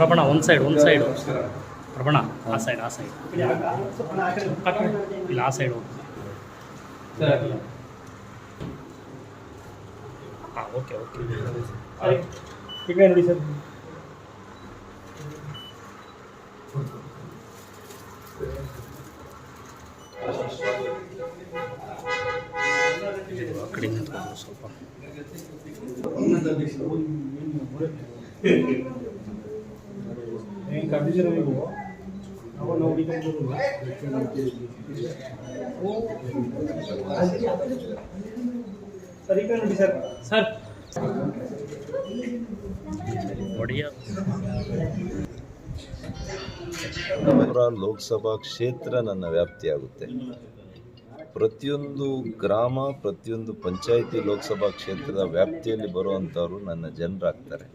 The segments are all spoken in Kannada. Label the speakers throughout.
Speaker 1: ಪ್ರಭಣ ಒಂದು ಸೈಡು ಪ್ರಭಣ ಆ ಸೈಡ್ ಇಲ್ಲ ಆ ಸೈಡ್ ಹೋಗಿ. ಹಾಂ ಓಕೆ
Speaker 2: ಈಗ ನೋಡಿ ಸರ್.
Speaker 1: ಕಡೆ ನಿಂತ್ಕೊಂಡು ಸ್ವಲ್ಪ
Speaker 2: ಕಂಡೀಷನ್ ನೀವು ನೋಡಿ ಸರ್. ಈಗ ನೋಡಿ ಸರ್.
Speaker 1: ಸರ್ ಒಡೆಯ
Speaker 3: ಲೋಕಸಭಾ ಕ್ಷೇತ್ರ ನನ್ನ ವ್ಯಾಪ್ತಿಯಾಗುತ್ತೆ. ಪ್ರತಿಯೊಂದು ಗ್ರಾಮ, ಪ್ರತಿಯೊಂದು ಪಂಚಾಯಿತಿ ಲೋಕಸಭಾ ಕ್ಷೇತ್ರದ ವ್ಯಾಪ್ತಿಯಲ್ಲಿ ಬರುವಂಥವರು ನನ್ನ ಜನರಾಗ್ತಾರೆ.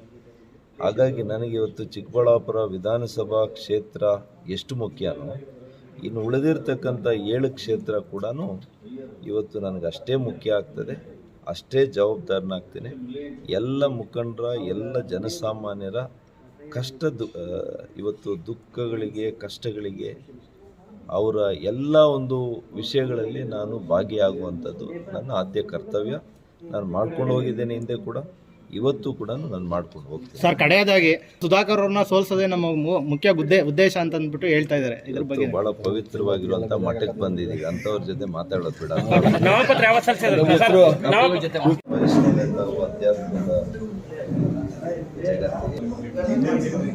Speaker 3: ಹಾಗಾಗಿ ನನಗೆ ಇವತ್ತು ಚಿಕ್ಕಬಳ್ಳಾಪುರ ವಿಧಾನಸಭಾ ಕ್ಷೇತ್ರ ಎಷ್ಟು ಮುಖ್ಯನೋ, ಇನ್ನು ಉಳಿದಿರ್ತಕ್ಕಂಥ 7 ಕ್ಷೇತ್ರ ಕೂಡ ಇವತ್ತು ನನಗೆ ಅಷ್ಟೇ ಮುಖ್ಯ ಆಗ್ತದೆ, ಅಷ್ಟೇ ಜವಾಬ್ದಾರನಾಗ್ತೇನೆ. ಎಲ್ಲ ಮುಖಂಡರ, ಎಲ್ಲ ಜನಸಾಮಾನ್ಯರ ಇವತ್ತು ದುಃಖಗಳಿಗೆ, ಕಷ್ಟಗಳಿಗೆ, ಅವರ ಎಲ್ಲ ಒಂದು ವಿಷಯಗಳಲ್ಲಿ ನಾನು ಭಾಗಿಯಾಗುವಂಥದ್ದು ನನ್ನ ಆದ್ಯ ಕರ್ತವ್ಯ. ನಾನು ಮಾಡ್ಕೊಂಡು ಹೋಗಿದ್ದೇನೆ ಹಿಂದೆ ಕೂಡ, ಇವತ್ತು ಕೂಡ ನಾನು ಮಾಡ್ಕೊಂಡು ಹೋಗ್ತೀನಿ.
Speaker 4: ಸರ್, ಕಡೆಯದಾಗಿ ಸುಧಾಕರ್ ಅವ್ರನ್ನ ಸೋಲ್ಸೋದೇ ನಮ್ಮ ಮುಖ್ಯ ಉದ್ದೇಶ ಅಂತ ಅಂದ್ಬಿಟ್ಟು ಹೇಳ್ತಾ ಇದ್ದಾರೆ. ಇದ್ರ ಬಗ್ಗೆ
Speaker 3: ಬಹಳ ಪವಿತ್ರವಾಗಿರುವಂಥ ಮಠಕ್ಕೆ ಬಂದಿದ್ದೀವಿ, ಅಂಥವ್ರ ಜೊತೆ ಮಾತಾಡೋದು ಬೇಡ. ಅಧ್ಯಾತ್ಮದ ಜಗತ್ತಿಗೆ